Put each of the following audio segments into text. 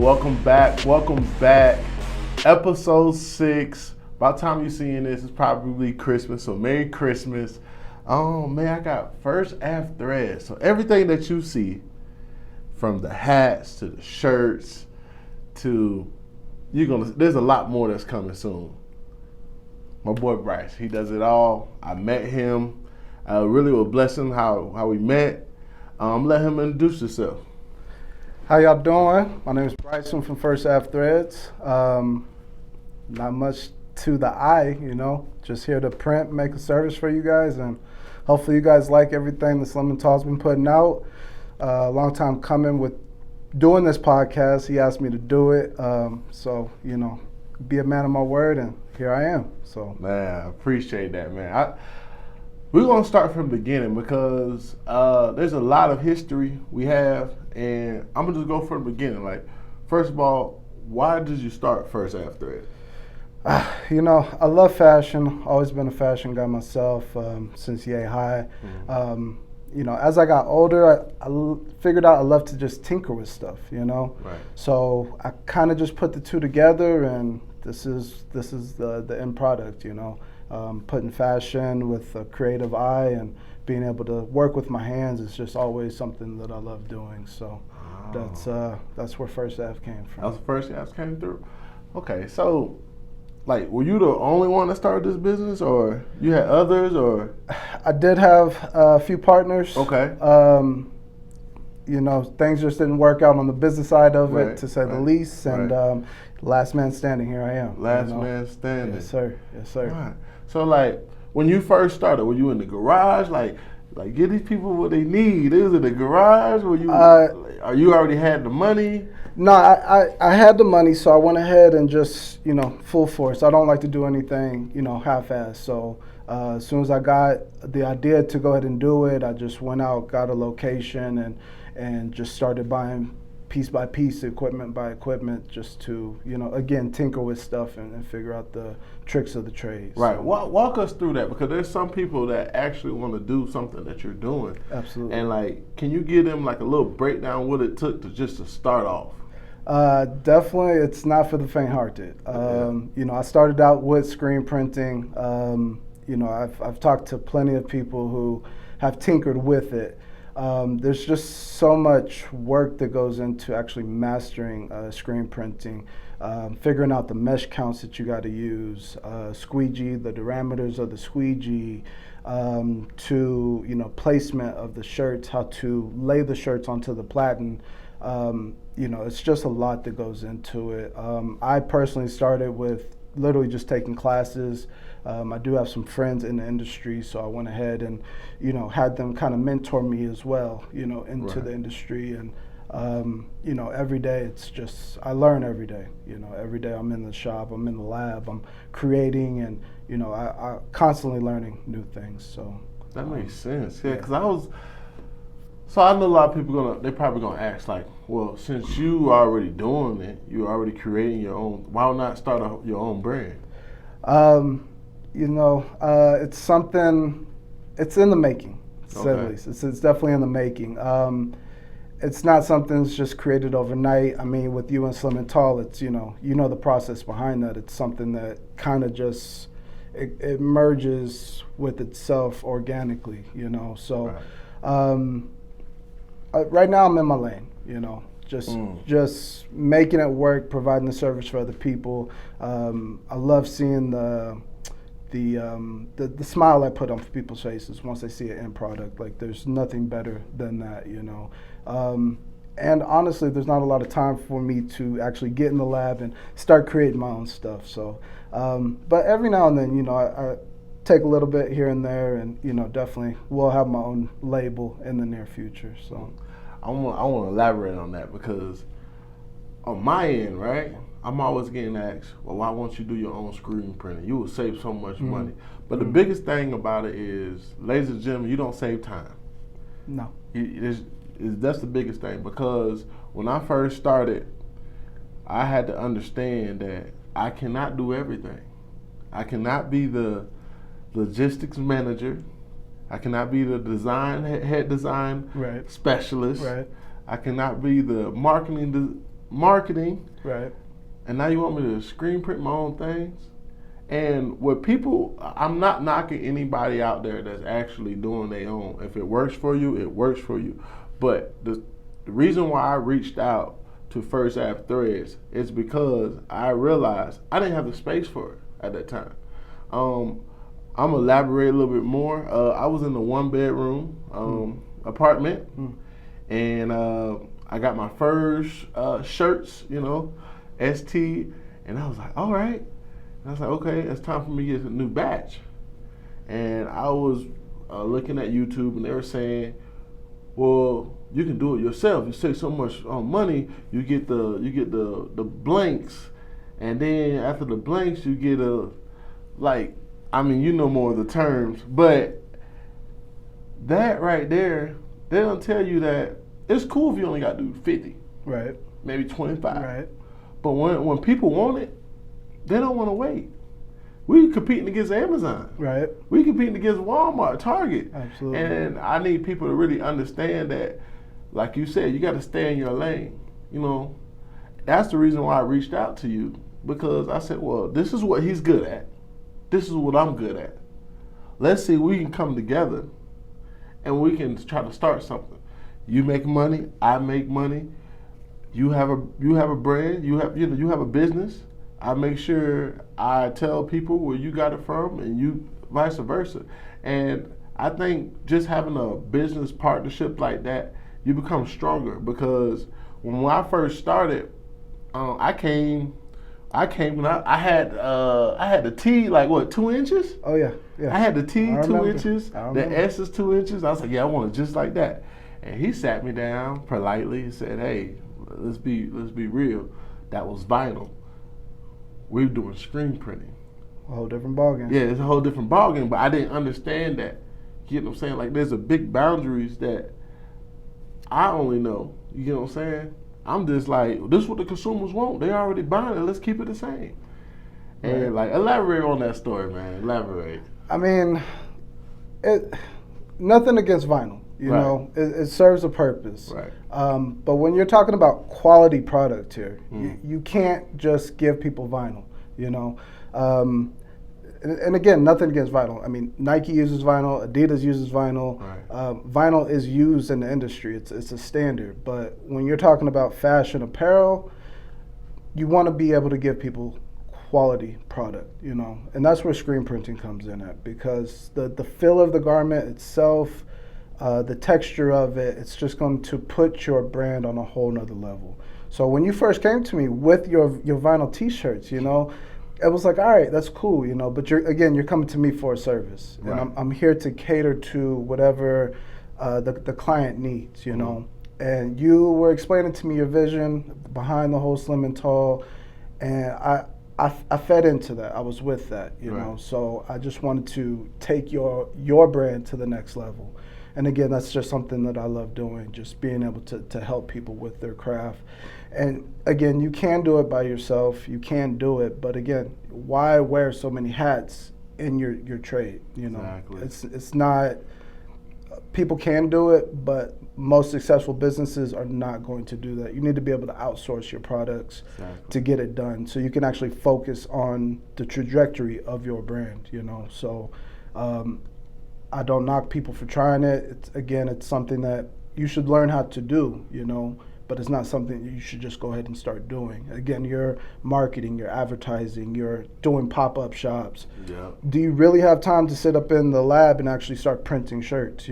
welcome back. Episode 6. By the time you're seeing this, it's probably Christmas, so Merry Christmas. Oh man, I got first Ave Threads. So everything that you see, from the hats to the shirts to there's a lot more that's coming soon. My boy Bryce, he does it all. I met him. I really was blessed him how we met. Let him introduce himself. How y'all doing? My name is Bryce. I'm from First Ave Threads. Not much to the eye, just here to print, make a service for you guys, and hopefully you guys like everything that SlimTall's been putting out. A long time coming with doing this podcast. He asked me to do it, so be a man of my word, and here I am. So man, I appreciate that, man. We're gonna start from the beginning because there's a lot of history we have, and I'm gonna just go from the beginning. Like, first of all, why did you start First Ave Threads? I love fashion. Always been a fashion guy myself since yay high. Mm-hmm. As I got older, I figured out I love to just tinker with stuff. Right. So I kind of just put the two together, and this is the end product. Putting fashion with a creative eye and being able to work with my hands is just always something that I love doing. So that's where First Ave came from. That's the first Ave came through. Okay, so. Like, were you the only one that started this business, or you had others, or? I did have a few partners. Okay. Things just didn't work out on the business side of it, to say the least. And last man standing, here I am. Last man standing. Yes, sir. Yes, sir. Right. So, like, when you first started, were you in the garage, like give these people what they need? Is it the garage? Were you? Or you already had the money? No, I had the money, so I went ahead and just, full force. I don't like to do anything, half-assed. So as soon as I got the idea to go ahead and do it, I just went out, got a location, and just started buying piece by piece, equipment by equipment, just to, again, tinker with stuff and figure out the tricks of the trade. Right. So, walk us through that, because there's some people that actually want to do something that you're doing. Absolutely. And, can you give them, a little breakdown what it took to start off? Definitely, it's not for the faint-hearted. I started out with screen printing. I've talked to plenty of people who have tinkered with it. There's just so much work that goes into actually mastering screen printing, figuring out the mesh counts that you got to use, squeegee, the diameters of the squeegee, to placement of the shirts, how to lay the shirts onto the platen. It's just a lot that goes into it. I personally started with literally just taking classes. I do have some friends in the industry, so I went ahead and, had them kind of mentor me as well, into the industry. And, every day it's just, I learn every day. Every day I'm in the shop, I'm in the lab, I'm creating, and, I constantly learning new things. So that makes sense. Yeah, because So I know a lot of people they're probably gonna ask, well, since you are already doing it, you're already creating your own, why not start your own brand? It's something, it's in the making, Okay. at least. It's definitely in the making. It's not something that's just created overnight. I mean, with you and SlimTall, it's, the process behind that. It's something that kind of just, it merges with itself organically, so. Right. Right now I'm in my lane, just making it work, providing the service for other people. I love seeing the smile I put on people's faces once they see an end product. Like, there's nothing better than that, And honestly, there's not a lot of time for me to actually get in the lab and start creating my own stuff. So, but every now and then, I take a little bit here and there, and definitely will have my own label in the near future. So I want to elaborate on that, because on my end, right, I'm always getting asked, well, why won't you do your own screen printing? You will save so much money. But the biggest thing about it is, ladies and gentlemen, you don't save time. No. That's the biggest thing, because when I first started, I had to understand that I cannot do everything. I cannot be the logistics manager. I cannot be the head design specialist. Right. I cannot be the marketing marketing, Right. and now you want me to screen print my own things. And with people, I'm not knocking anybody out there that's actually doing their own. If it works for you, it works for you. But the reason why I reached out to First Ave Threads is because I realized I didn't have the space for it at that time. I'm gonna elaborate a little bit more. I was in a 1-bedroom apartment, and I got my first shirts, ST, and I was like, all right. And I was like, okay, it's time for me to get a new batch. And I was looking at YouTube, and they were saying, well, you can do it yourself. You save so much money. You get the blanks, and then after the blanks, you get you know more of the terms, but that right there, they don't tell you that it's cool if you only got to do 50, Right. maybe 25. Right. But when people want it, they don't want to wait. We competing against Amazon. Right. We competing against Walmart, Target. Absolutely. And I need people to really understand that, like you said, you got to stay in your lane. That's the reason why I reached out to you, because I said, well, this is what he's good at. This is what I'm good at. Let's see if we can come together and we can try to start something. You make money, I make money. You have a brand, you have a business. I make sure I tell people where you got it from, and you vice versa. And I think just having a business partnership like that, you become stronger, because when I first started, I came when I had the T, like what, 2 inches? Oh yeah. I had the T I 2 remember. inches, I the remember. S is 2 inches. I was like, yeah, I want it just like that. And he sat me down politely and said, hey, let's be real. That was vinyl. We're doing screen printing. A whole different ballgame. Yeah, it's a whole different ballgame, but I didn't understand that. You know what I'm saying? Like, there's a big boundaries that I only know. You know what I'm saying? I'm just like, this is what the consumers want. They already buying it. Let's keep it the same. And like, elaborate on that story, man. Elaborate. I mean, nothing against vinyl. You know, it serves a purpose. Right. But when you're talking about quality product here, you can't just give people vinyl. And again, nothing against vinyl. I mean, Nike uses vinyl, Adidas uses vinyl. Right. Vinyl is used in the industry. It's a standard. But when you're talking about fashion apparel, you want to be able to give people quality product, and that's where screen printing comes in at, because the feel of the garment itself, the texture of it, it's just going to put your brand on a whole nother level. So when you first came to me with your vinyl t-shirts, it was like, all right, that's cool, but you're coming to me for a service. Right. And I'm here to cater to whatever the client needs, And you were explaining to me your vision behind the whole SlimTall, and I fed into that. I was with that, So I just wanted to take your brand to the next level. And again, that's just something that I love doing, just being able to help people with their craft. And again, you can do it by yourself. You can do it, but again, why wear so many hats in your trade? Exactly. It's not. People can do it, but most successful businesses are not going to do that. You need to be able to outsource your products to get it done, so you can actually focus on the trajectory of your brand. So. I don't knock people for trying it. It's something that you should learn how to do, but it's not something that you should just go ahead and start doing. Again, you're marketing, you're advertising, you're doing pop-up shops. Yeah. Do you really have time to sit up in the lab and actually start printing shirts,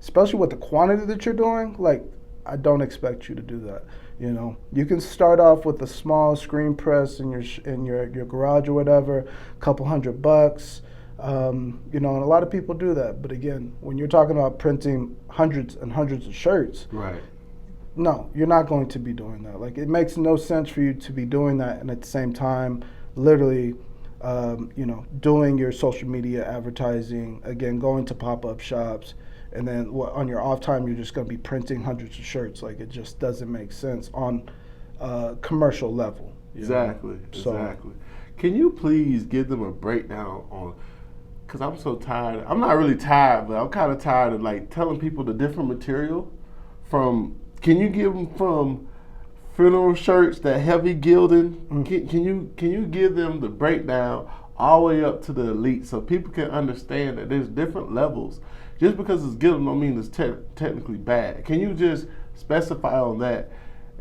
Especially with the quantity that you're doing, like, I don't expect you to do that, You can start off with a small screen press in your garage or whatever, a couple $100. And a lot of people do that. But again, when you're talking about printing hundreds and hundreds of shirts, right? No, you're not going to be doing that. Like, it makes no sense for you to be doing that, and at the same time, literally, doing your social media advertising, again, going to pop-up shops, and then on your off time, you're just going to be printing hundreds of shirts. Like, it just doesn't make sense on a commercial level. Exactly. Can you please give them a breakdown on? Because I'm so tired. I'm not really tired, but I'm kind of tired of like telling people the different material from. Can you give them from funeral shirts, that heavy gilding. Can you give them the breakdown all the way up to the elite so people can understand that there's different levels? Just because it's gilding don't mean it's technically bad. Can you just specify on that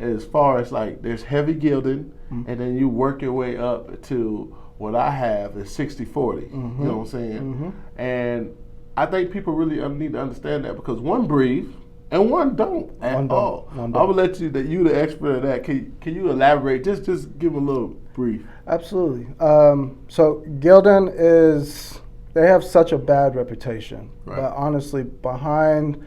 as far as like there's heavy gilding and then you work your way up to what I have is 60-40. You know what I'm saying? And I think people really need to understand that because one breathe and one don't at all. I would let you the expert of that. Can you elaborate? Just give a little brief. Absolutely. So Gildan they have such a bad reputation, right. But honestly, behind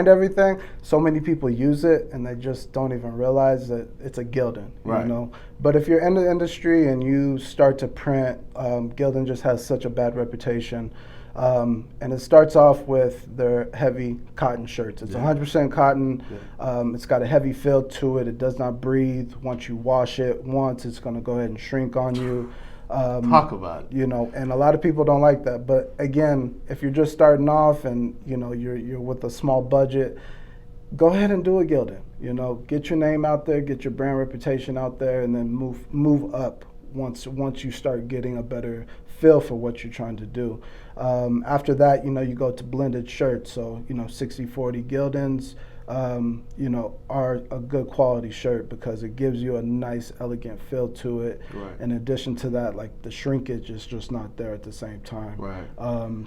everything, so many people use it and they just don't even realize that it's a Gildan, right. you know. But if you're in the industry and you start to print, Gildan just has such a bad reputation. And it starts off with their heavy cotton shirts. It's 100% cotton. It's got a heavy feel to it. It does not breathe. Once you wash it once, it's going to go ahead and shrink on you. Talk about it. You know, and a lot of people don't like that. But again, if you're just starting off and, you know, you're with a small budget, go ahead and do a Gildan. You know, get your name out there, get your brand reputation out there, and then move up once you start getting a better feel for what you're trying to do. After that, you know, you go to blended shirts. So, you know, 60-40 Gildans, you know, are a good quality shirt because it gives you a nice, elegant feel to it. Right. In addition to that, like the shrinkage is just not there at the same time. Right.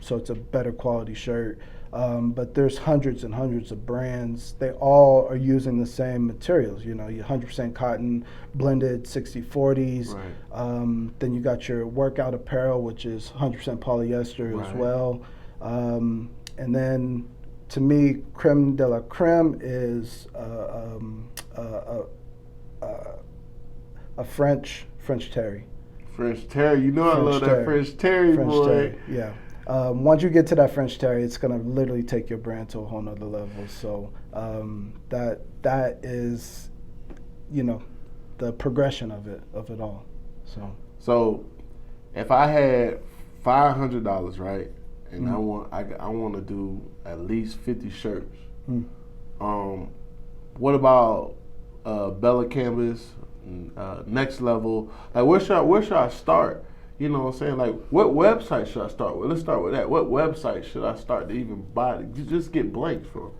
So it's a better quality shirt. But there's hundreds and hundreds of brands. They all are using the same materials. You know, your 100% cotton, blended 60-40s. Right. Then you got your workout apparel, which is 100% polyester right. as well. And then, to me, creme de la creme is a French terry. French terry, you know I love that French terry, boy. Terry, yeah. Once you get to that French terry, it's gonna literally take your brand to a whole nother level. So that is, you know, the progression of it all. So if I had $500, right, and I want to do at least 50 shirts. What about Bella Canvas, Next Level? Like where should I start? You know what I'm saying? Like what website should I start with? Let's start with that. What website should I start to even buy? Just get blanks from?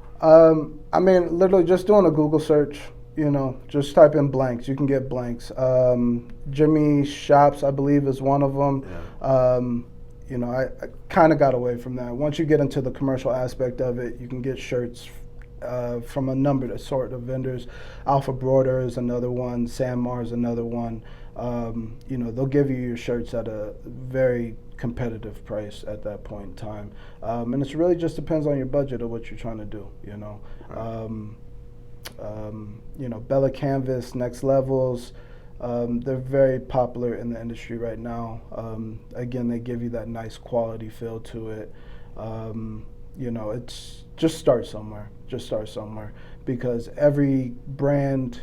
I mean, literally just doing a Google search. You know, just type in blanks. You can get blanks. Jimmy Shops, I believe, is one of them. Yeah. You know, I kind of got away from that. Once you get into the commercial aspect of it, you can get shirts from a number of sort of vendors. Alpha Broader is another one. Sanmar is another one. You know, they'll give you your shirts at a very competitive price at that point in time. And it really just depends on your budget of what you're trying to do, you know. Right. You know, Bella Canvas, Next Levels, they're very popular in the industry right now. Again, they give you that nice quality feel to it. You know, it's just start somewhere. Because every brand,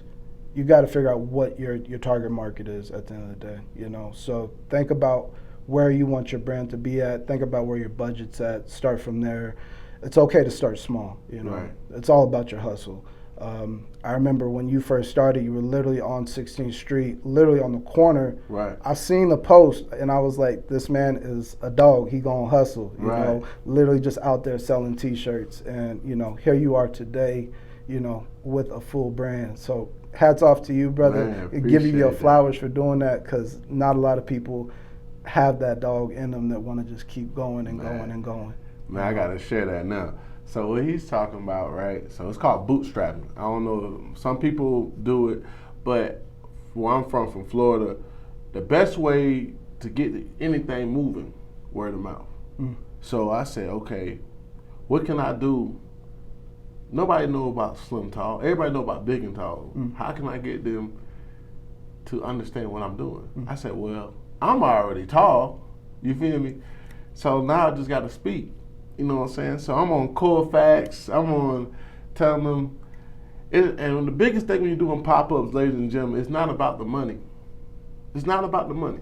you got to figure out what your target market is at the end of the day, you know. So think about where you want your brand to be at. Think about where your budget's at. Start from there. It's okay to start small, you know. Right. It's all about your hustle. I remember when you first started, you were literally on 16th Street, literally on the corner. Right. I seen the post, and I was like, this man is a dog. He gonna hustle, you right. know, literally just out there selling T-shirts. And, you know, here you are today, you know, with a full brand. So hats off to you, brother. Man, give you your flowers for doing that, because not a lot of people have that dog in them that want to just keep going and going and going. Man, I got to share that now. So what he's talking about, right? So it's called bootstrapping. I don't know, some people do it, but where I'm from Florida, the best way to get anything moving, word of mouth. So I said, okay, what can I do? Nobody know about SlimTall. Everybody know about Big and Tall. How can I get them to understand what I'm doing? I said, well, I'm already tall. You feel me? So now I just got to speak. You know what I'm saying? So I'm on core facts. I'm on telling them. And the biggest thing when you're doing pop-ups, ladies and gentlemen, it's not about the money. It's not about the money.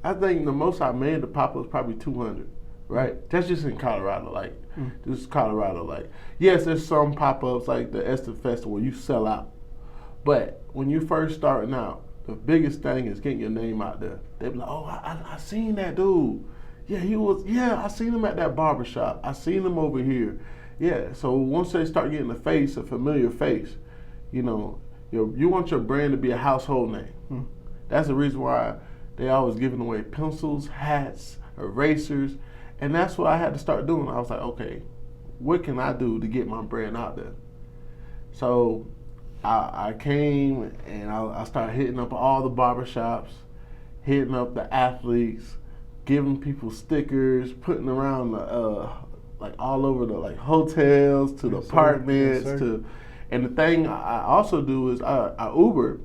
I think the most I made the pop-ups probably 200, right? That's just in Colorado, like. This is Colorado, like. Yes, there's some pop-ups like the Esther Festival where you sell out. But when you first starting out, the biggest thing is getting your name out there. They be like, oh, I seen that dude. Yeah, I seen him at that barbershop. I seen him over here. Yeah, so once they start getting a familiar face, you know, you want your brand to be a household name. That's the reason why they always giving away pencils, hats, erasers, and that's what I had to start doing. I was like, okay, what can I do to get my brand out there? So I came and I started hitting up all the barbershops, hitting up the athletes, giving people stickers, putting around like all over the like hotels to the apartments to, and the thing I also do is I Uber,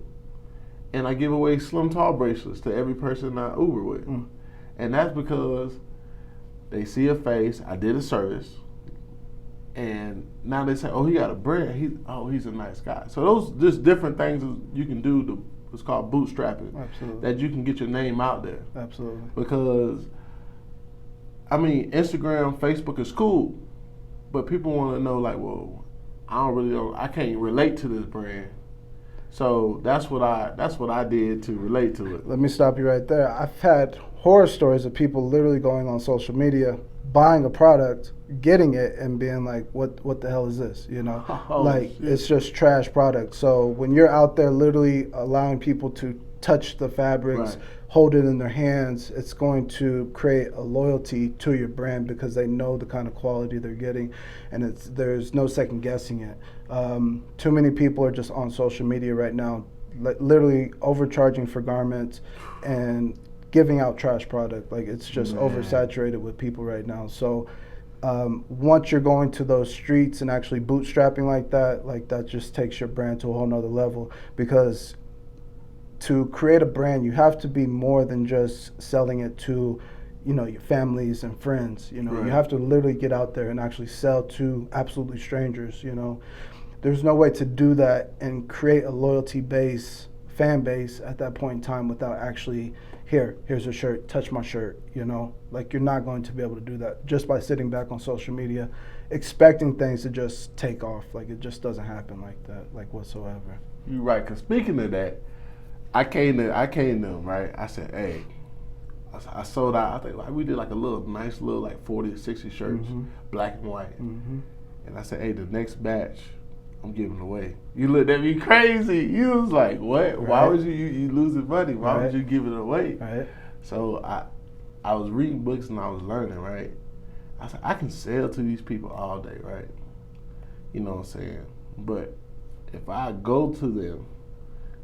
and I give away SlimTall bracelets to every person I Uber with, and that's because they see a face. I did a service. And now they say, oh, he got a brand. He's a nice guy. So those just different things you can do. It's called bootstrapping. Absolutely. That you can get your name out there. Absolutely. Because, I mean, Instagram, Facebook is cool, but people want to know, like, well, I can't relate to this brand. So that's what I did to relate to it. Let me stop you right there. I've had horror stories of people literally going on social media, buying a product, getting it, and being like, what the hell is this? You know, shit. It's just trash product. So when you're out there literally allowing people to touch the fabrics, hold it in their hands, it's going to create a loyalty to your brand because they know the kind of quality they're getting, and there's no second guessing it. Too many people are just on social media right now, literally overcharging for garments and giving out trash product. Like, it's just oversaturated with people right now. So once you're going to those streets and actually bootstrapping like that just takes your brand to a whole nother level, because to create a brand, you have to be more than just selling it to, you know, your families and friends. You know, you have to literally get out there and actually sell to absolutely strangers. You know, there's no way to do that and create a loyalty base, fan base at that point in time without actually, here's a shirt, touch my shirt. You know, like, you're not going to be able to do that just by sitting back on social media expecting things to just take off. Like, it just doesn't happen like that, like, whatsoever. You're right, because speaking of that, I came to them, right? I said, hey, I sold out. I think we did like a nice little like 40 or 60 shirts, black and white. And I said, hey, the next batch, I'm giving away. You looked at me crazy. You was like, what? Why would you losing money? Why would you give it away? So I was reading books and I was learning, right? I said, I can sell to these people all day, right? You know what I'm saying? But if I go to them,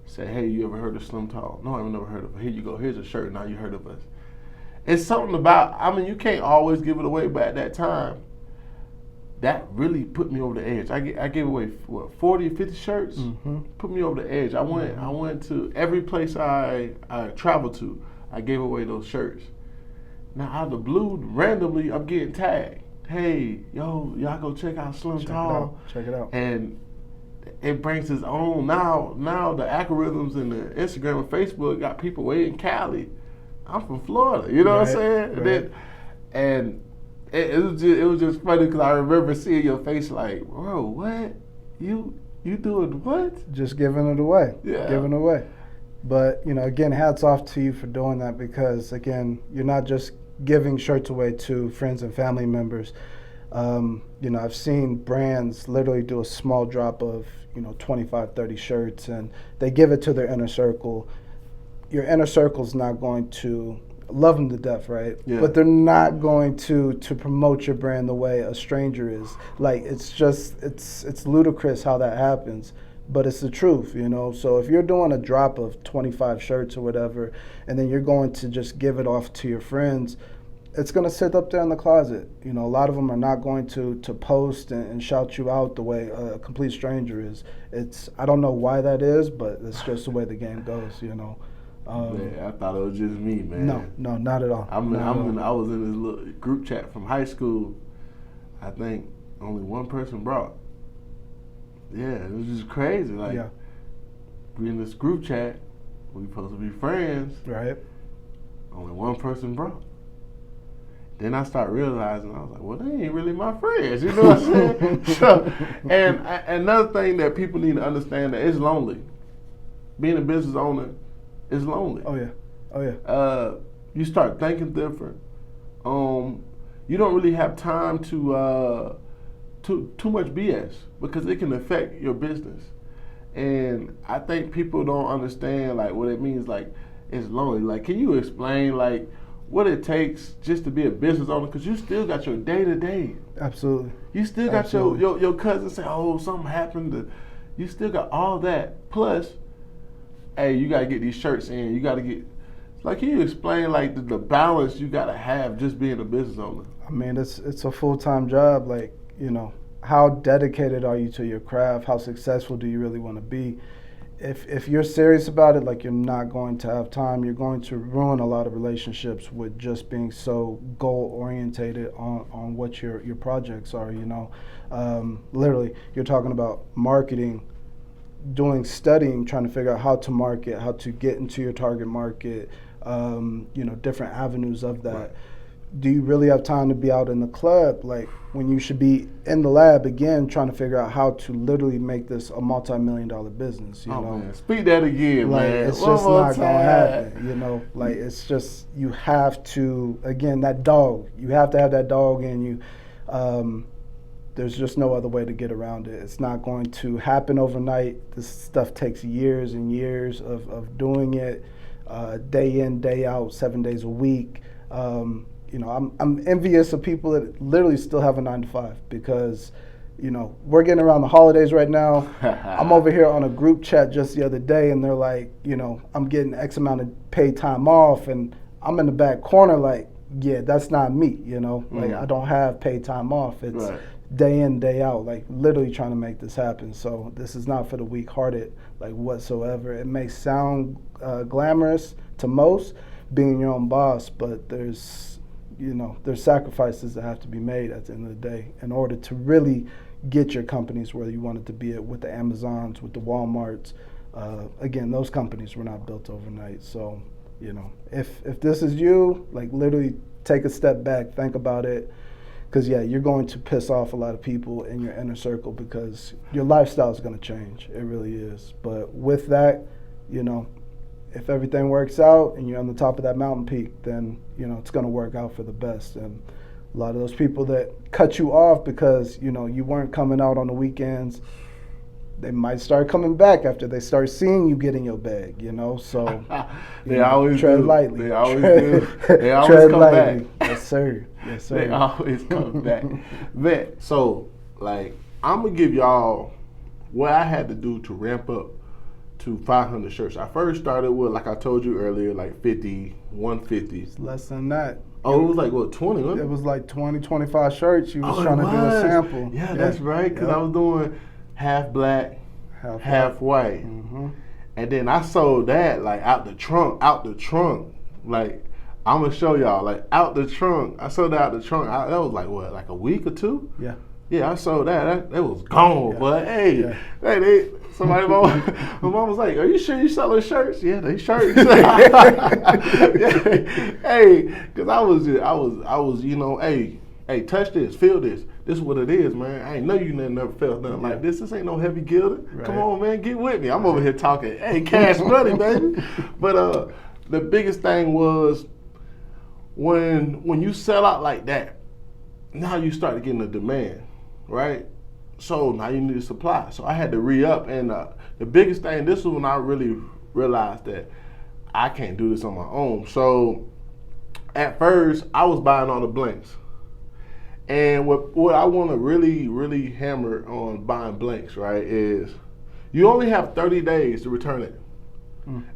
say, hey, you ever heard of SlimTall? No, I've never heard of it. Here you go. Here's a shirt. Now you heard of us. It's something about, I mean, you can't always give it away, but at that time, that really put me over the edge. I gave away, 40 or 50 shirts? Put me over the edge. I went to every place I traveled to. I gave away those shirts. Now, out of the blue, randomly, I'm getting tagged. Hey, y'all go check out SlimTall. Check it out. And it brings its own. Now the algorithms and the Instagram and Facebook got people way in Cali. I'm from Florida, you know what I'm saying? And it was just funny because I remember seeing your face like, bro, what? You doing what? Just giving it away. Yeah. Giving it away. But, you know, again, hats off to you for doing that, because, again, you're not just giving shirts away to friends and family members. You know, I've seen brands literally do a small drop of, 25, 30 shirts, and they give it to their inner circle. Your inner circle's not going to love them to death, right? Yeah. But they're not going to promote your brand the way a stranger is. Like, it's ludicrous how that happens, but it's the truth, So if you're doing a drop of 25 shirts or whatever, and then you're going to just give it off to your friends, it's going to sit up there in the closet. A lot of them are not going to post and shout you out the way a complete stranger is. I don't know why that is, but it's just the way the game goes, Man, I thought it was just me, man. No, not at all. I was in this little group chat from high school. I think only one person brought. Yeah, it was just crazy. Like, we in this group chat, we supposed to be friends. Right. Only one person brought. Then I start realizing, I was like, well, they ain't really my friends, you know what I'm saying? So, and another thing that people need to understand, that it's lonely. being a business owner is lonely. Oh yeah. You start thinking different. You don't really have time to too much BS because it can affect your business. And I think people don't understand like what it means. Like it's lonely. Like, can you explain like what it takes just to be a business owner? Because you still got your day to day. Absolutely. You still got your cousin say, oh, something happened. You still got all that. Plus, hey, you gotta get these shirts in. You gotta get. Like, can you explain like the balance you gotta have just being a business owner? I mean, it's a full-time job. Like, how dedicated are you to your craft? How successful do you really want to be? If you're serious about it, like, you're not going to have time. You're going to ruin a lot of relationships with just being so goal-orientated on what your projects are, Literally, you're talking about marketing, studying, trying to figure out how to market, how to get into your target market, different avenues of that. Right. Do you really have time to be out in the club, like when you should be in the lab again, trying to figure out how to literally make this a multi-million-dollar business? Man. Speak that again, like, man. It's just not gonna happen, Like, it's just, you have to, again, that dog. You have to have that dog in you. There's just no other way to get around it. It's not going to happen overnight. This stuff takes years and years of doing it, day in, day out, 7 days a week. I'm envious of people that literally still have a 9-to-5 because, we're getting around the holidays right now. I'm over here on a group chat just the other day, and they're like, I'm getting X amount of paid time off, and I'm in the back corner like, yeah, that's not me, Like, I don't have paid time off. It's right. Day in, day out, like literally trying to make this happen. So this is not for the weak-hearted, like, whatsoever. It may sound glamorous to most, being your own boss, but there's sacrifices that have to be made at the end of the day in order to really get your companies where you want it to be at, with the Amazons, with the Walmarts. Again, those companies were not built overnight. So, if this is you, like, literally take a step back, think about it. Because, yeah, you're going to piss off a lot of people in your inner circle because your lifestyle is going to change. It really is. But with that, if everything works out and you're on the top of that mountain peak, then, it's going to work out for the best. And a lot of those people that cut you off because, you weren't coming out on the weekends, they might start coming back after they start seeing you get in your bag, So they always tread do. lightly. They always do. They always tread come lightly. back. Yes, sir. Yes, sir. They always come back. So, like, I'm going to give y'all what I had to do to ramp up to 500 shirts. I first started with, like I told you earlier, like 50, 150. It's less than that. Oh, it was like, what, 20, wasn't it? It was like 20, 25 shirts. You was trying to do a sample. Yeah, that's right, because I was doing half black, half white. Mm-hmm. And then I sold that, like, out the trunk. Like, I'm going to show y'all, like, out the trunk. I sold that out the trunk. That was like, what, like a week or two? Yeah. Yeah, I sold that. That was gone. Yeah. But hey, somebody, my mom was like, "Are you sure you selling shirts?" Yeah, they shirts. Hey, because I was, hey, touch this, feel this. This is what it is, man. I ain't know you never felt nothing like this. This ain't no heavy gilded. Right. Come on, man, get with me. I'm over here talking, hey, cash money, baby. But the biggest thing was when you sell out like that, now you start getting a demand. Right? So now you need a supply. So I had to re-up, and the biggest thing, this is when I really realized that I can't do this on my own. So at first, I was buying all the blanks. And what I want to really, really hammer on buying blanks, right, is you only have 30 days to return it.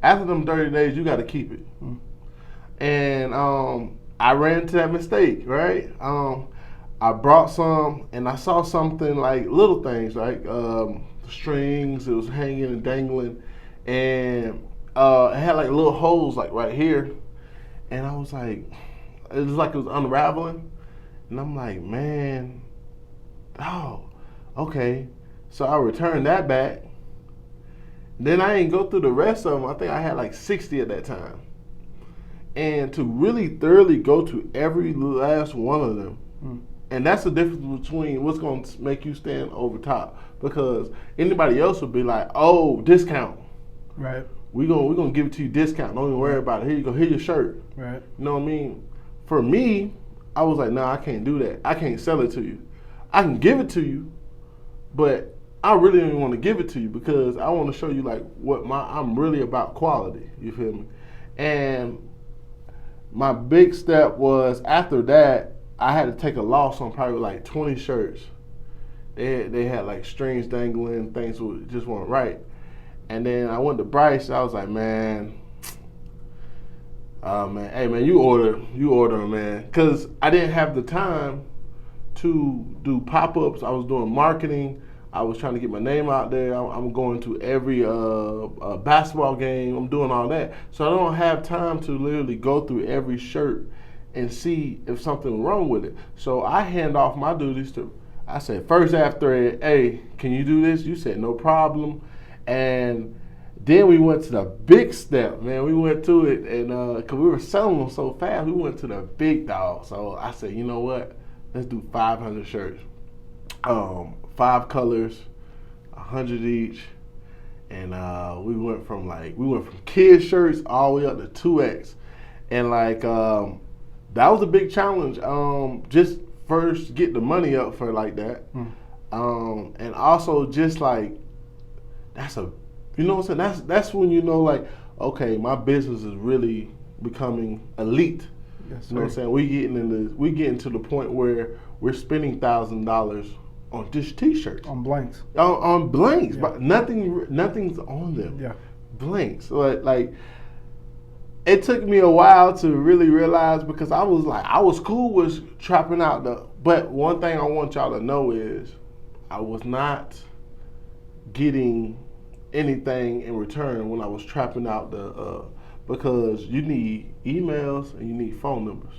After them 30 days, you got to keep it. And I ran into that mistake, right? I brought some, and I saw something like little things, like strings. It was hanging and dangling, and it had like little holes, like right here. And I was like, it was like it was unraveling, and I'm like, man, oh, okay. So I returned that back. Then I didn't go through the rest of them. I think I had like 60 at that time, and to really thoroughly go to every last one of them. And that's the difference between what's going to make you stand over top. Because anybody else would be like, oh, discount. Right. we gonna give it to you discount. Don't even worry about it. Here you go. Here's your shirt. Right. You know what I mean? For me, I was like, nah, I can't do that. I can't sell it to you. I can give it to you, but I really don't even want to give it to you because I want to show you like I'm really about quality. You feel me? And my big step was after that, I had to take a loss on probably like 20 shirts. They had like strings dangling, things just weren't right. And then I went to Bryce. I was like, man, hey man, you order, man, because I didn't have the time to do pop-ups. I was doing marketing. I was trying to get my name out there. I'm going to every basketball game. I'm doing all that. So I don't have time to literally go through every shirt and see if something's wrong with it. So I hand off my duties to, I said, first Ave Thread, hey, can you do this? You said, no problem. And then we went to the big step, man. We went to it, and because we were selling them so fast, we went to the big dog. So I said, you know what? Let's do 500 shirts. 5 colors, 100 each, and we went from kids shirts all the way up to 2X, and like that was a big challenge. Just first get the money up for like that, and also just like that's a, you know what I'm saying? That's when you know like, okay, my business is really becoming elite. Yes, you know what I'm saying? We getting to the point where we're spending $1,000 on just T-shirts. On blanks. On blanks, Yeah. but nothing's on them. Yeah. Blanks. Like it took me a while to really realize, because I was cool with trapping out but one thing I want y'all to know is I was not getting anything in return when I was trapping out because you need emails and you need phone numbers.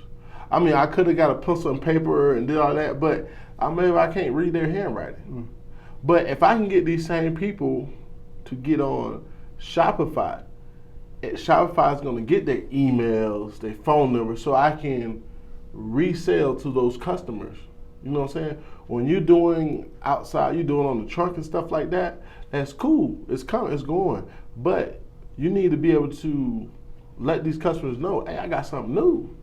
I mean, I could have got a pencil and paper and did all that, but maybe I can't read their handwriting. But if I can get these same people to get on Shopify, Shopify is going to get their emails, their phone numbers, so I can resell to those customers. You know what I'm saying? When you're doing outside, you're doing on the trunk and stuff like that, that's cool. It's coming, it's going. But you need to be able to let these customers know, hey, I got something new.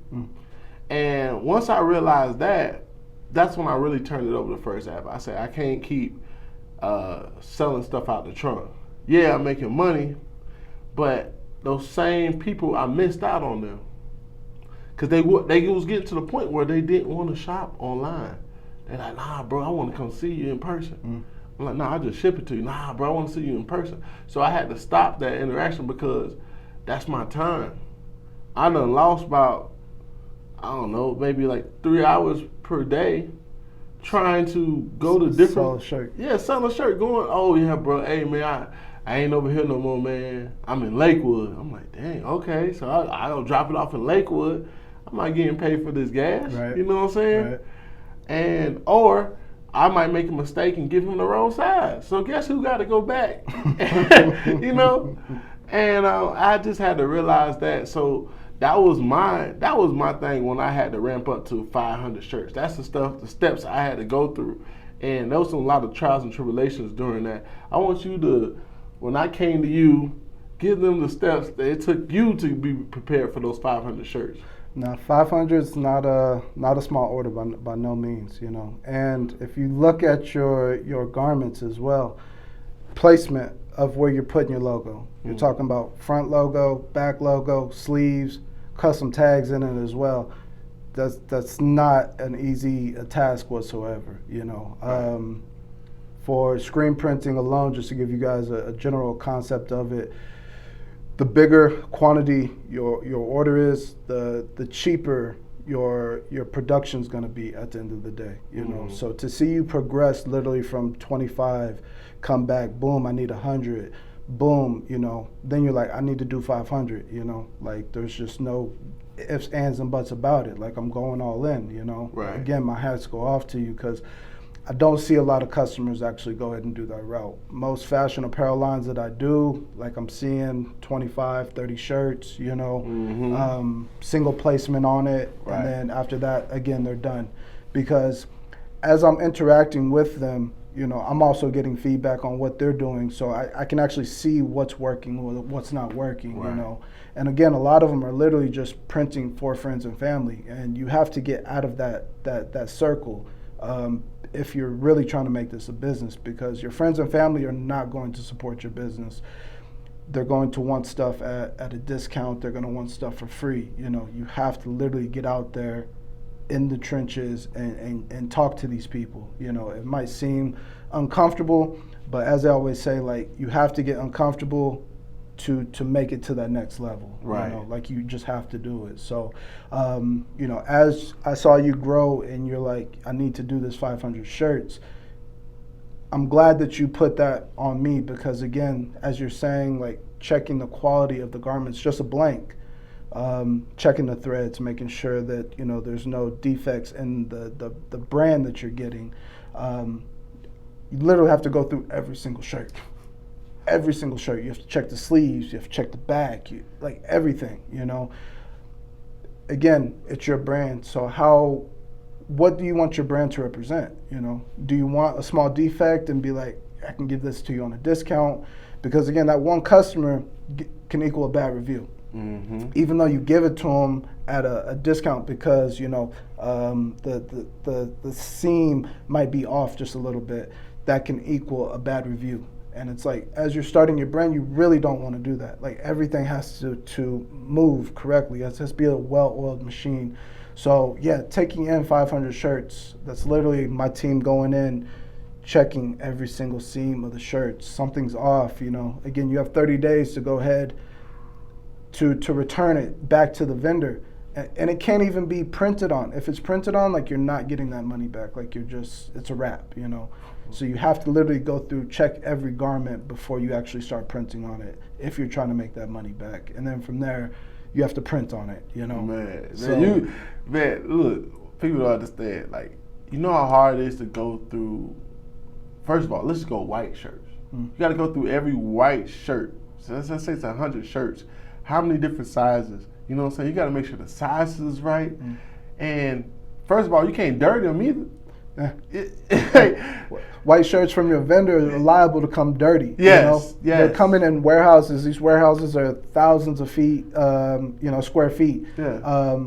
And once I realized that, that's when I really turned it over to First Ave. I said, I can't keep selling stuff out the trunk. Yeah, I'm making money, but those same people, I missed out on them. Because they was getting to the point where they didn't want to shop online. They're like, nah, bro, I want to come see you in person. I'm like, nah, I just ship it to you. Nah, bro, I want to see you in person. So I had to stop that interaction because that's my time. I done lost about, I don't know, maybe like 3 hours per day trying to go to different. Sell a shirt. Yeah, sell a shirt. Going, oh yeah, bro. Hey man, I ain't over here no more, man. I'm in Lakewood. I'm like, dang, okay. So I'll drop it off in Lakewood. I'm not getting paid for this gas. Right. You know what I'm saying? Right. And or I might make a mistake and give him the wrong size. So guess who got to go back? You know? And I just had to realize that. So that was my thing when I had to ramp up to 500 shirts. That's the steps I had to go through. And there was a lot of trials and tribulations during that. I want you to, when I came to you, give them the steps that it took you to be prepared for those 500 shirts. Now, 500 is not a small order by no means, you know. And if you look at your garments as well, placement of where you're putting your logo. You're talking about front logo, back logo, sleeves, custom tags in it as well. That's not an easy task whatsoever, you know. Right. For screen printing alone, just to give you guys a general concept of it, the bigger quantity your order is, the cheaper your production's going to be at the end of the day, you know. So to see you progress literally from 25, come back, boom, I need 100, boom, you know, then you're like, I need to do 500, you know, like there's just no ifs, ands, and buts about it. Like I'm going all in, you know. Right. Again, my hats go off to you because I don't see a lot of customers actually go ahead and do that route. Most fashion apparel lines that I do, like I'm seeing 25, 30 shirts, you know, single placement on it. Right. And then after that, again, they're done. Because as I'm interacting with them, you know, I'm also getting feedback on what they're doing, so I can actually see what's working or what's not working, you know. And again, a lot of them are literally just printing for friends and family, and you have to get out of that circle if you're really trying to make this a business, because your friends and family are not going to support your business. They're going to want stuff at a discount. They're going to want stuff for free. You know, you have to literally get out there in the trenches and talk to these people. You know, it might seem uncomfortable, but as I always say, like, you have to get uncomfortable to make it to that next level. Right. You know, like, you just have to do it. So, you know, as I saw you grow and you're like, I need to do this 500 shirts, I'm glad that you put that on me, because again, as you're saying, like, checking the quality of the garments, just a blank, checking the threads, making sure that, you know, there's no defects in the brand that you're getting. You literally have to go through every single shirt. Every single shirt. You have to check the sleeves, you have to check the back, like everything, you know. Again, it's your brand, so what do you want your brand to represent, you know? Do you want a small defect and be like, I can give this to you on a discount? Because again, that one customer can equal a bad review. Mm-hmm. Even though you give it to them at a discount, because, you know, the seam might be off just a little bit, that can equal a bad review. And it's like, as you're starting your brand, you really don't want to do that. Like, everything has to move correctly. It has to be a well-oiled machine. So yeah, taking in 500 shirts, that's literally my team going in, checking every single seam of the shirts. Something's off, you know. Again, you have 30 days to go ahead to return it back to the vendor. And it can't even be printed on. If it's printed on, like, you're not getting that money back. Like, it's a wrap, you know. So you have to literally go through, check every garment before you actually start printing on it, if you're trying to make that money back. And then from there, you have to print on it, you know. Man, look, people don't understand. Like, you know how hard it is to go through. First of all, let's just go white shirts. You got to go through every white shirt. So let's say it's 100 shirts. How many different sizes? You know what I'm saying? You got to make sure the sizes is right. And first of all, you can't dirty them either. White shirts from your vendor are liable to come dirty. Yes, you know? yes. They're coming in warehouses. These warehouses are thousands of feet, you know, square feet. Yeah.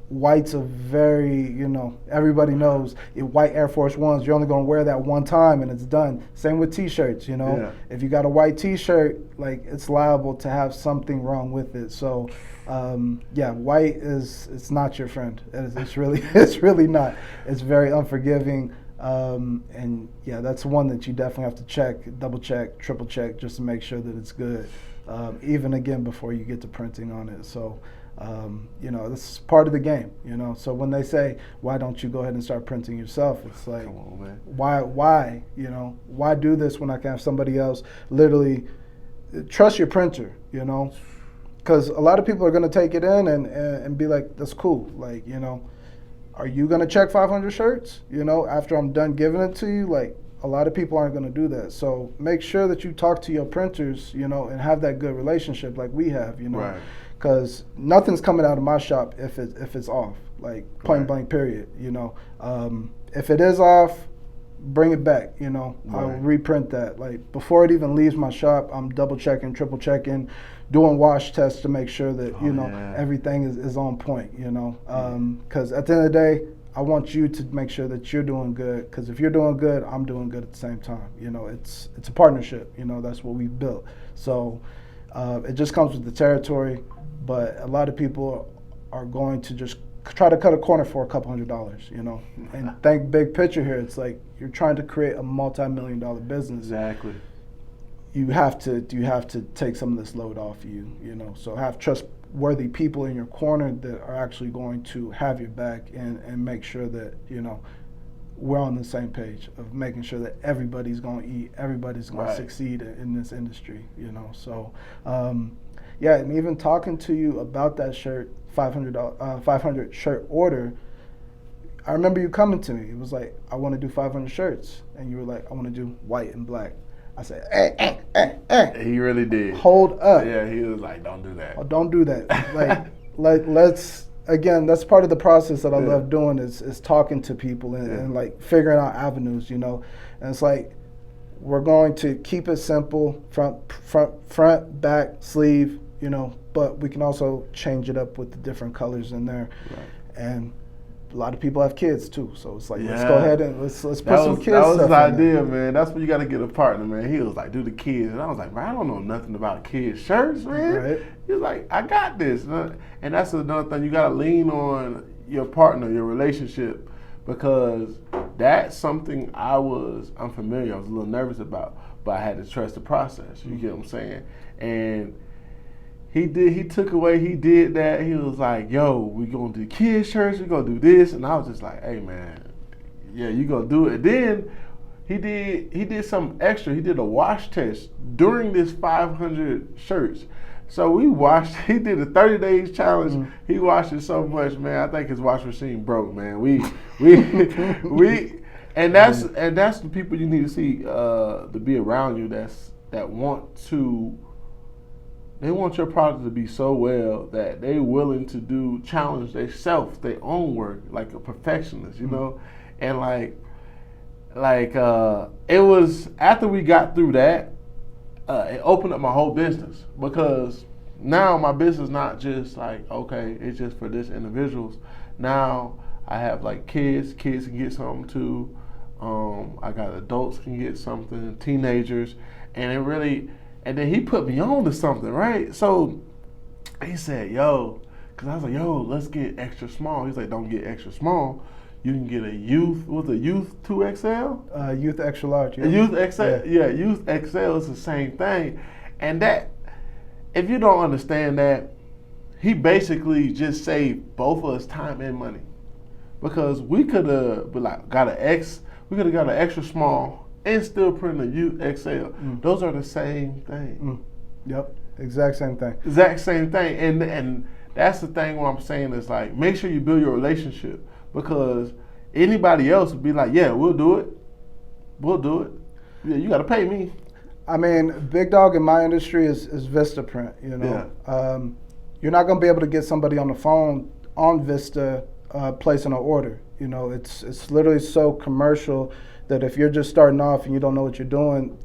Whites are very, you know, everybody knows white Air Force Ones, you're only going to wear that one time and it's done. Same with T-shirts, you know. Yeah. If you got a white T-shirt, like, it's liable to have something wrong with it. So, yeah, white it's not your friend. It's really not. It's very unforgiving. And yeah, that's one that you definitely have to check, double check, triple check, just to make sure that it's good. Even again, before you get to printing on it. So, you know, this is part of the game, you know. So when they say, why don't you go ahead and start printing yourself? It's like, come on, man. Why, you know, why do this when I can have somebody else? Literally, trust your printer, you know, because a lot of people are going to take it in and be like, that's cool. Like, you know, are you going to check 500 shirts, you know, after I'm done giving it to you? Like, a lot of people aren't going to do that. So make sure that you talk to your printers, you know, and have that good relationship like we have, you know. Right. Because nothing's coming out of my shop if it's off, like, point blank period, you know. If it is off, bring it back, you know. Right. I'll reprint that. Like, before it even leaves my shop, I'm double checking, triple checking, doing wash tests to make sure that, you know, everything is on point, you know. Because at the end of the day, I want you to make sure that you're doing good, because if you're doing good, I'm doing good at the same time. You know, it's a partnership, you know, that's what we've built. So it just comes with the territory. But a lot of people are going to just try to cut a corner for $200, you know. And think big picture here. It's like, you're trying to create a multi-million-dollar business. Exactly. You have to take some of this load off you, you know. So have trustworthy people in your corner that are actually going to have your back and make sure that, you know, we're on the same page of making sure that everybody's going to eat, everybody's going to succeed in this industry, you know. So. Yeah, and even talking to you about that shirt, 500 shirt order, I remember you coming to me. It was like, I want to do 500 shirts. And you were like, I want to do white and black. I said, hey. He really did. Hold up. Yeah, he was like, don't do that. Oh, don't do that. Like, let's again, that's part of the process that I love doing is talking to people and like figuring out avenues, you know. And it's like, we're going to keep it simple, front, back, sleeve, you know, but we can also change it up with the different colors in there. Right. And a lot of people have kids too, so it's like, let's go ahead and let's put some kids. That was his idea, man. That's when you got to get a partner, man. He was like, do the kids, and I was like, man, I don't know nothing about kids shirts, man. Right. He was like, I got this, and that's another thing. You got to lean on your partner, your relationship, because that's something I'm unfamiliar. I was a little nervous about, but I had to trust the process. You get what I'm saying? And he did that. He was like, yo, we gonna do kids shirts, we gonna do this. And I was just like, hey man, yeah, you gonna do it. Then he did something extra. He did a wash test during this 500 shirts. So he did a 30 days challenge. Mm. He washed it so much, man. I think his wash machine broke, man. And that's the people you need to see to be around you that they want your product to be so well that they willing to challenge themselves, their own work, like a perfectionist, you know? And it was after we got through that, it opened up my whole business, because now my business not just like, okay, it's just for this individuals. Now I have like kids can get something too. I got adults can get something, teenagers, and then he put me on to something, right? So he said, yo, because I was like, yo, let's get extra small. He's like, don't get extra small. You can get a youth 2XL? Youth extra large. Yeah. Youth XL, yeah, Youth XL is the same thing. And that, if you don't understand that, he basically just saved both of us time and money. Because we could have got an extra small and still print a Youth XL. Mm. Those are the same thing. Mm. Yep, exact same thing. Exact same thing. And that's the thing what I'm saying is like, make sure you build your relationship, because anybody else would be like, yeah, we'll do it. Yeah, you got to pay me. I mean, big dog in my industry is Vistaprint, you know. Yeah. You're not going to be able to get somebody on the phone on Vista placing an order. You know, it's literally so commercial that if you're just starting off and you don't know what you're doing,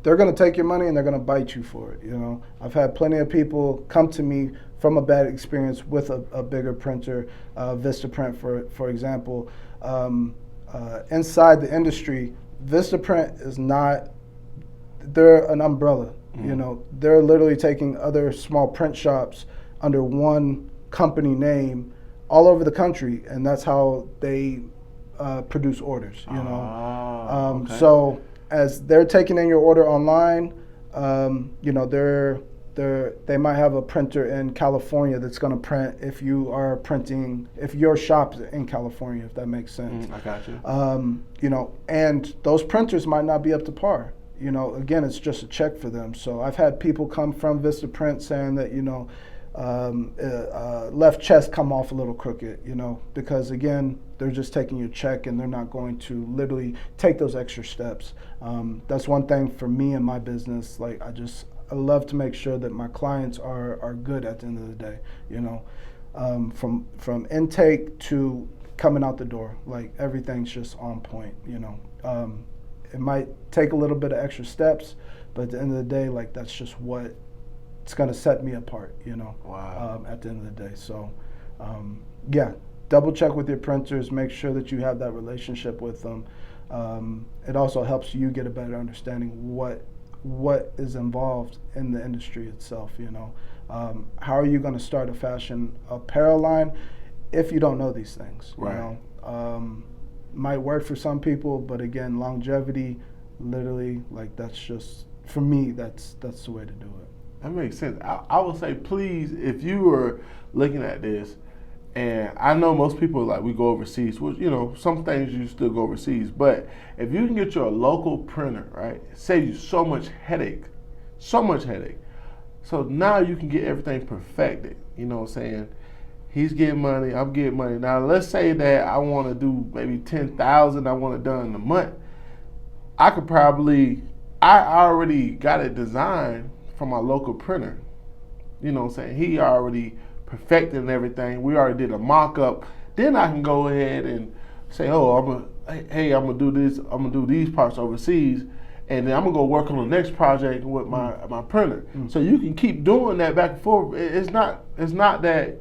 they're going to take your money and they're going to bite you for it, you know. I've had plenty of people come to me from a bad experience with a bigger printer, Vistaprint, for example. Inside the industry, Vistaprint is not, they're an umbrella, you know. They're literally taking other small print shops under one company name all over the country, and that's how they produce orders, you know. Okay. So as they're taking in your order online, you know, they might have a printer in California that's going to print if your shop is in California, if that makes sense. I got you. You know, and those printers might not be up to par. You know, again, it's just a check for them. So I've had people come from Vistaprint saying that, you know, left chest come off a little crooked, you know, because again, they're just taking your check and they're not going to literally take those extra steps. That's one thing for me in my business. Like, I love to make sure that my clients are good at the end of the day, you know, from intake to coming out the door, like everything's just on point, you know. It might take a little bit of extra steps, but at the end of the day, like, that's just what it's going to set me apart, you know. Wow. At the end of the day. So, yeah, double check with your printers, make sure that you have that relationship with them. It also helps you get a better understanding what is involved in the industry itself, you know. How are you going to start a fashion apparel line if you don't know these things, right. You know? Might work for some people, but again, longevity, literally, like, that's just, for me, that's the way to do it. That makes sense. I would say, please, if you were looking at this, and I know most people, like, we go overseas, which, you know, some things you still go overseas, but if you can get your local printer, right, it saves you so much headache. So now you can get everything perfected, you know what I'm saying? He's getting money, I'm getting money. Now, let's say that I want to do maybe 10,000, I want it done in a month. I already got it designed from my local printer. You know what I'm saying? He already perfecting everything. We already did a mock-up. Then I can go ahead and say, oh, I'm gonna do this. I'm gonna do these parts overseas, and then I'm gonna go work on the next project with my printer. So you can keep doing that back and forth. It's not that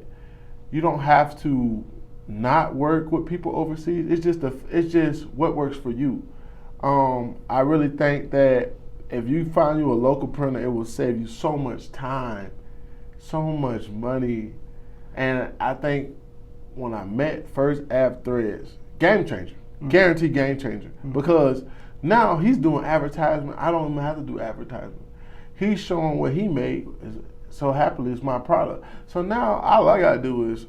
you don't have to not work with people overseas. It's just what works for you. I really think that if you find you a local printer, it will save you so much time, so much money. And I think when I met first Ave Threads, game changer, guaranteed game changer. Because now he's doing advertisement. I don't even have to do advertisement. He's showing what he made. So happily, it's my product. So now all I gotta do is,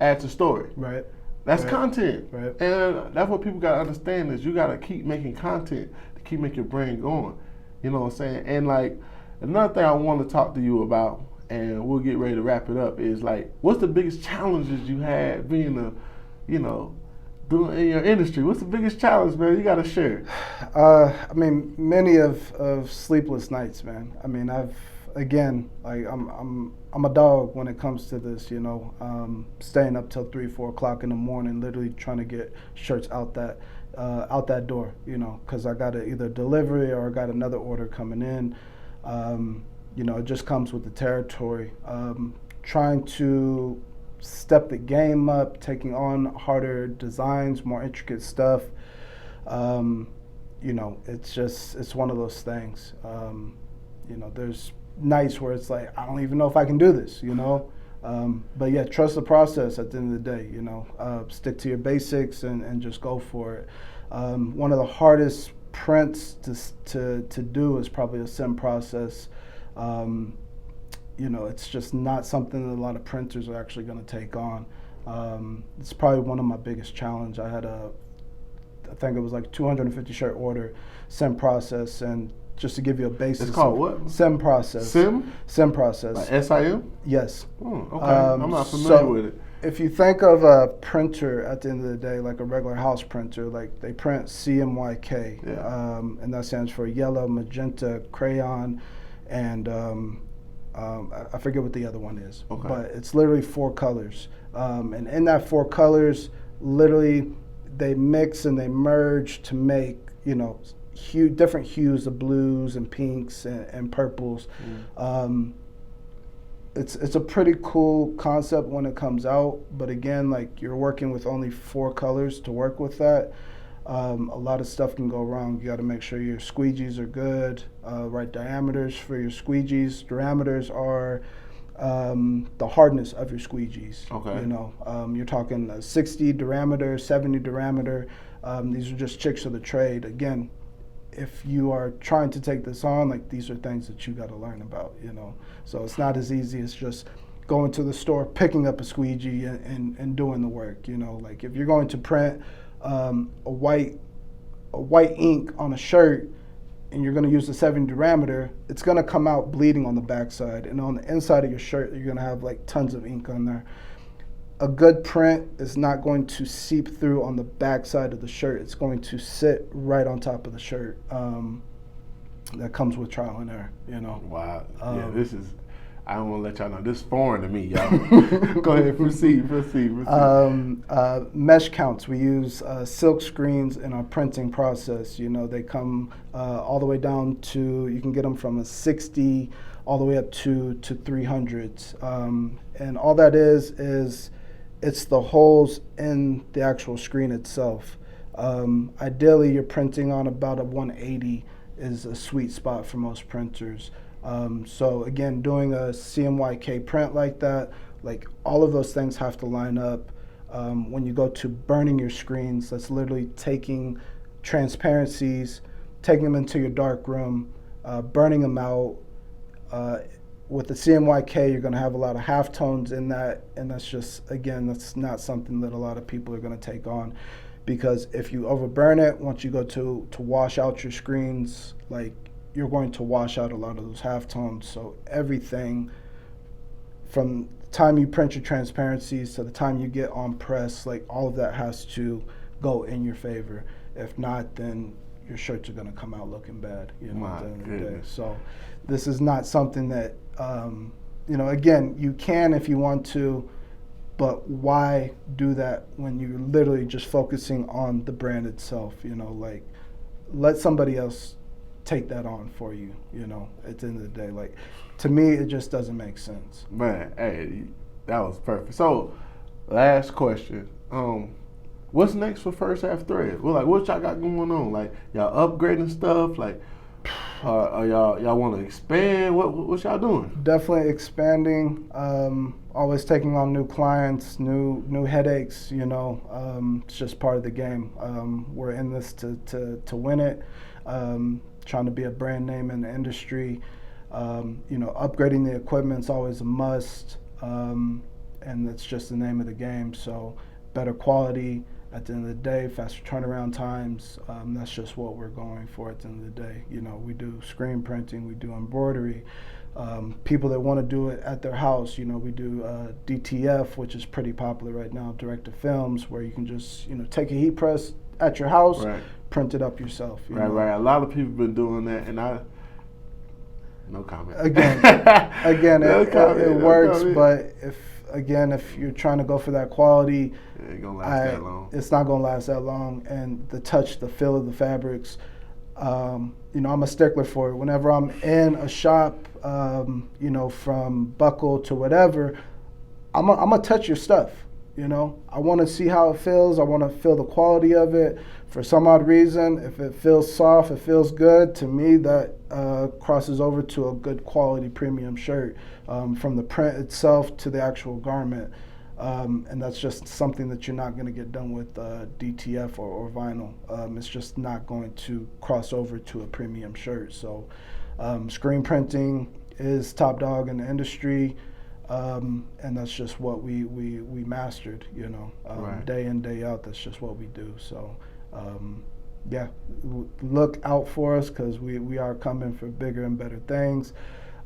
add to story. Right. That's content. Right. And that's what people gotta understand is you gotta keep making content to keep making your brain going. You know what I'm saying? And like another thing I want to talk to you about, and we'll get ready to wrap it up, is like, what's the biggest challenges you had being doing in your industry? What's the biggest challenge, man? You gotta share. I mean, many of sleepless nights, man. I mean, I'm a dog when it comes to this, staying up till 3-4 o'clock in the morning, literally trying to get shirts out that door, because I got either delivery or I got another order coming in. It just comes with the territory. Trying to step the game up, taking on harder designs, more intricate stuff. It's one of those things. There's nights where it's like, I don't even know if I can do this, but yeah, trust the process at the end of the day, stick to your basics and just go for it. One of the hardest prints to do is probably a sim process. It's just not something that a lot of printers are actually going to take on. It's probably one of my biggest challenge. I had I think it was like 250 shirt order sim process, and just to give you a basis. It's called what? Sim process. Sim process. Like SIM? Yes. Okay. I'm not familiar with it. If you think of a printer at the end of the day, like a regular house printer, like they print CMYK, and that stands for yellow, magenta, crayon, and I forget what the other one is. Okay. But it's literally 4 colors. And in that 4 colors, literally they mix and they merge to make, different hues of blues and pinks and purples. It's a pretty cool concept when it comes out, but again, like you're working with only 4 colors to work with that. A lot of stuff can go wrong. You got to make sure your squeegees are good, right diameters for your squeegees. Diameters are the hardness of your squeegees. Okay. You're talking a 60 diameter, 70 diameter. These are just tricks of the trade. Again, if you are trying to take this on, like these are things that you got to learn about, So it's not as easy as just going to the store, picking up a squeegee and doing the work, Like if you're going to print a white ink on a shirt and you're going to use the 70 diameter, it's going to come out bleeding on the backside, and on the inside of your shirt you're going to have like tons of ink on there. A good print is not going to seep through on the backside of the shirt. It's going to sit right on top of the shirt. That comes with trial and error, Wow. This is, I don't want to let y'all know, this is foreign to me, y'all. Go ahead, proceed. Mesh counts. We use silk screens in our printing process. They come all the way down to, you can get them from a 60 all the way up to 300s. And all that is it's the holes in the actual screen itself. Ideally, you're printing on about a 180 is a sweet spot for most printers. So again, doing a CMYK print like that, like all of those things have to line up. When you go to burning your screens, that's literally taking transparencies, taking them into your dark room, burning them out. With the CMYK, you're going to have a lot of halftones in that, and that's just, again, that's not something that a lot of people are going to take on, because if you overburn it, once you go to wash out your screens, like you're going to wash out a lot of those halftones. So everything from the time you print your transparencies to the time you get on press, like all of that has to go in your favor. If not, then your shirts are going to come out looking bad, at the end of the day. So this is not something that again, you can if you want to, but why do that when you're literally just focusing on the brand itself? Like, let somebody else take that on for you, at the end of the day. Like, to me, it just doesn't make sense. Man, hey, that was perfect. So, last question. What's next for First Ave Threads? Well, like, what y'all got going on? Like, y'all upgrading stuff? Like, y'all want to expand? What y'all doing? Definitely expanding. Always taking on new clients, new headaches. It's just part of the game. We're in this to win it. Trying to be a brand name in the industry. Upgrading the equipment's always a must, and that's just the name of the game. So, better quality. At the end of the day, faster turnaround times, that's just what we're going for at the end of the day. We do screen printing, we do embroidery. People that want to do it at their house, we do DTF, which is pretty popular right now, direct-to-films, where you can just, take a heat press at your house, right, print it up yourself. Right. A lot of people have been doing that, and no comment. Again, it works, but if you're trying to go for that quality, it ain't gonna last that long. It's not gonna last that long. And the touch, the feel of the fabrics, I'm a stickler for it. Whenever I'm in a shop, from buckle to whatever, I'm gonna touch your stuff. I want to see how it feels. I want to feel the quality of it. For some odd reason, if it feels soft, it feels good, to me that crosses over to a good quality premium shirt, from the print itself to the actual garment. And that's just something that you're not going to get done with DTF or vinyl. It's just not going to cross over to a premium shirt. So screen printing is top dog in the industry. And that's just what we mastered, right, day in, day out. That's just what we do. So, look out for us, because we are coming for bigger and better things.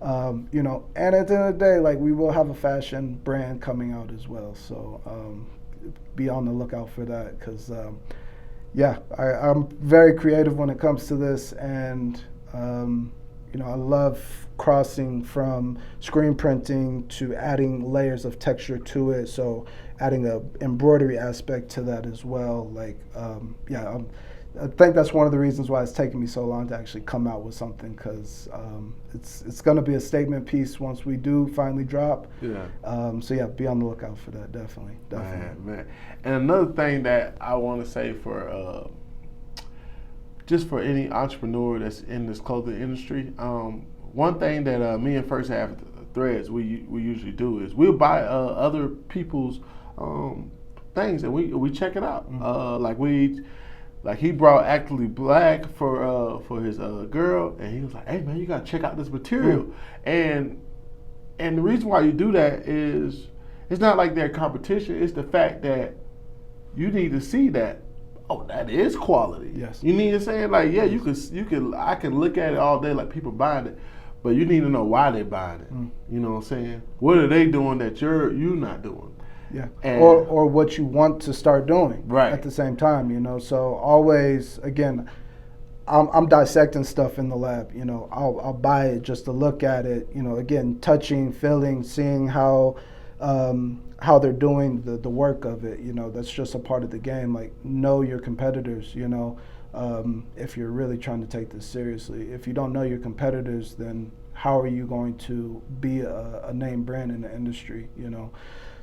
And at the end of the day, like, we will have a fashion brand coming out as well. So, be on the lookout for that, because, I'm very creative when it comes to this, and, I love crossing from screen printing to adding layers of texture to it. So adding a embroidery aspect to that as well. Like, I think that's one of the reasons why it's taken me so long to actually come out with something, because it's going to be a statement piece once we do finally drop. Yeah. Be on the lookout for that. Definitely. Man. And another thing that I want to say for just for any entrepreneur that's in this clothing industry, one thing that me and First Ave Threads we usually do is we'll buy other people's things, and we check it out. Like he brought Actually Black for his girl, and he was like, "Hey man, you gotta check out this material." And the reason why you do that is it's not like they're competition. It's the fact that you need to see that. Oh, that is quality. Yes. You need to say, like, yeah, you could. I can look at it all day, like people buying it, but you need to know why they're buying it. You know what I'm saying? What are they doing that you're not doing? Yeah. Or what you want to start doing. Right. At the same time, So always, again, I'm dissecting stuff in the lab. I'll buy it just to look at it. Again, touching, feeling, seeing how they're doing the work of it. That's just a part of the game. Like, know your competitors. If you're really trying to take this seriously. If you don't know your competitors, then how are you going to be a name brand in the industry?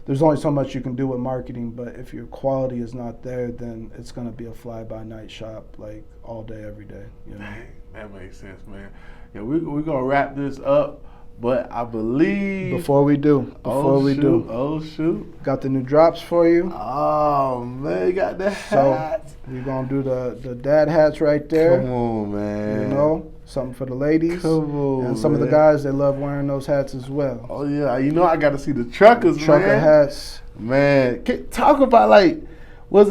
There's only so much you can do with marketing, but if your quality is not there, then it's going to be a fly-by-night shop, like, all day, every day. Dang, that makes sense, man. Yeah, we're going to wrap this up, but I believe... Before we do. Oh, shoot. Got the new drops for you. Oh, man, you got the hats. So, we're going to do the dad hats right there. Come on, man. Something for the ladies. Come on, and some of the guys, they love wearing those hats as well. Oh, yeah. I got to see the truckers, Trucker hats. Man, talk about, like, was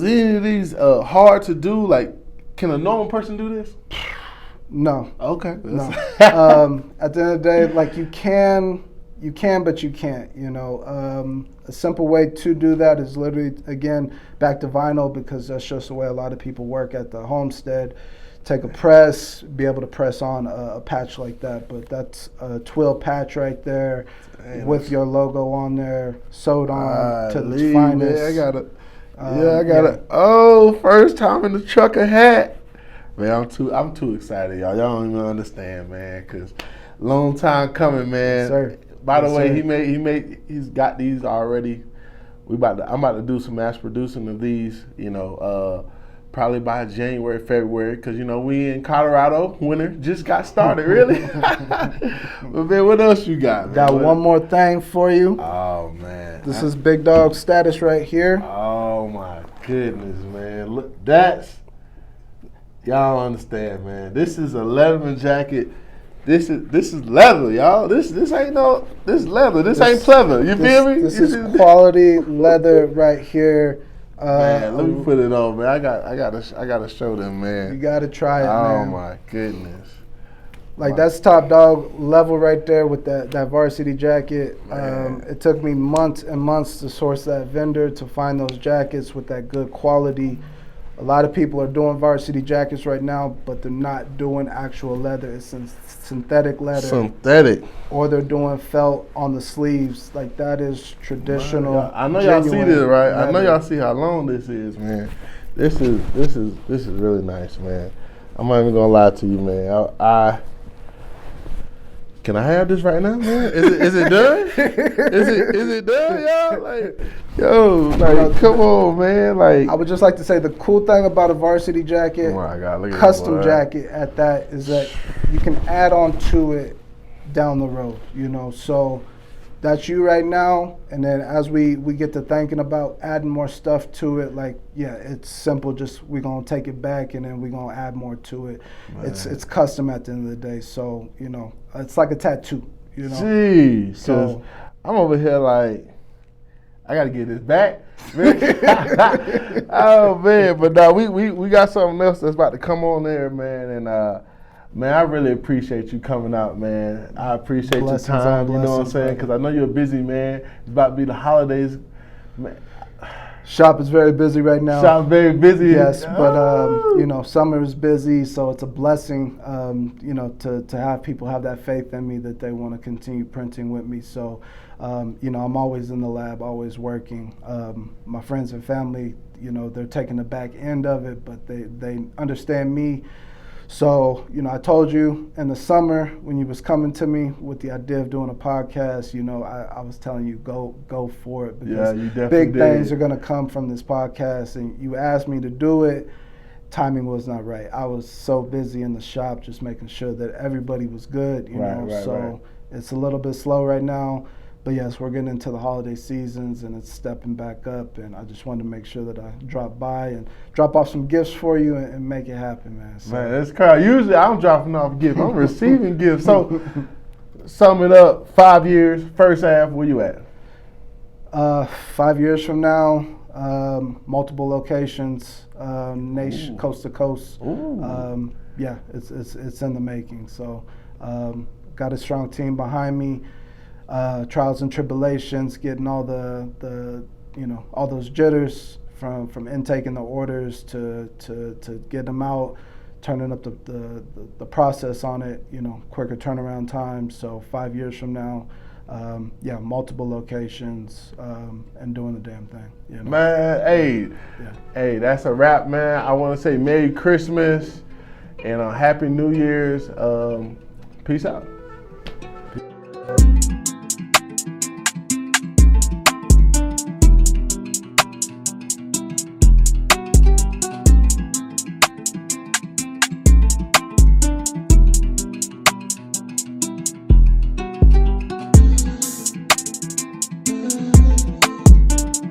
any of these hard to do? Like, can a normal person do this? No. Okay. No. At the end of the day, like, you can, but you can't. A simple way to do that is literally, again, back to vinyl, because that's just the way a lot of people work at the homestead. take a press, be able to press on a patch like that. But that's a twill patch right there. Damn, with your logo on there, sewed on to the finest. Man, I got it. Oh, first time in the trucker hat. Man, I'm too excited, y'all. Y'all don't even understand, man, cause long time coming, man. Yes, sir. By the way, he's got these already. I'm about to do some mass producing of these, probably by January, February, because, we in Colorado, winter just got started, really. But, man, what else you got, man? Got one more thing for you. Oh, man. This is Big Dog status right here. Oh, my goodness, man. Look, y'all don't understand, man. This is a Letterman jacket. This is leather, y'all. This ain't leather. This ain't pleather. You feel me? This is quality leather right here. Man, let me put it on, man. I gotta show them, man. You gotta try it, man. Oh my goodness. Like that's top dog level right there with that varsity jacket. It took me months and months to source that vendor to find those jackets with that good quality. A lot of people are doing varsity jackets right now, but they're not doing actual leather. It's synthetic leather. Synthetic. Or they're doing felt on the sleeves. Like that is traditional. I know y'all see this, right? Leather. I know y'all see how long this is, man. This is really nice, man. I'm not even gonna lie to you, man. Can I have this right now, man? Is it done? Is it done, y'all? Come on, man. I would just like to say the cool thing about a varsity jacket, oh my God, look at custom jacket at that, is that you can add on to it down the road, So that's you right now, and then as we get to thinking about adding more stuff to it, it's simple. Just we're gonna take it back, and then we're gonna add more to it. Man. It's custom at the end of the day, so it's like a tattoo. Jeez, so I'm over here like I gotta get this back. Oh man, but no, we got something else that's about to come on there, man, and man, I really appreciate you coming out, man. I appreciate your time, you know what I'm saying? Because I know you're a busy man. It's about to be the holidays. Man. Shop is very busy right now. Shop very busy. Yes, but summer is busy, so it's a blessing, to have people have that faith in me that they want to continue printing with me. So, I'm always in the lab, always working. My friends and family, they're taking the back end of it, but they understand me. So, I told you in the summer when you was coming to me with the idea of doing a podcast, I was telling you go for it, because big things are going to come from this podcast, and you asked me to do it. Timing was not right. I was so busy in the shop just making sure that everybody was good, so it's a little bit slow right now. But yes, we're getting into the holiday seasons and it's stepping back up, and I just wanted to make sure that I drop by and drop off some gifts for you and make it happen, man. So. Man, that's crazy. Usually I'm dropping off gifts. I'm receiving gifts. So sum it up, 5 years, first half, where you at? 5 years from now, multiple locations, nation, coast to coast. It's in the making. So got a strong team behind me. Trials and tribulations, getting all the all those jitters from intaking the orders to get them out, turning up the process on it, quicker turnaround time. So 5 years from now, multiple locations, and doing the damn thing. Man, hey, that's a wrap, man. I want to say Merry Christmas and Happy New Year's. Peace out.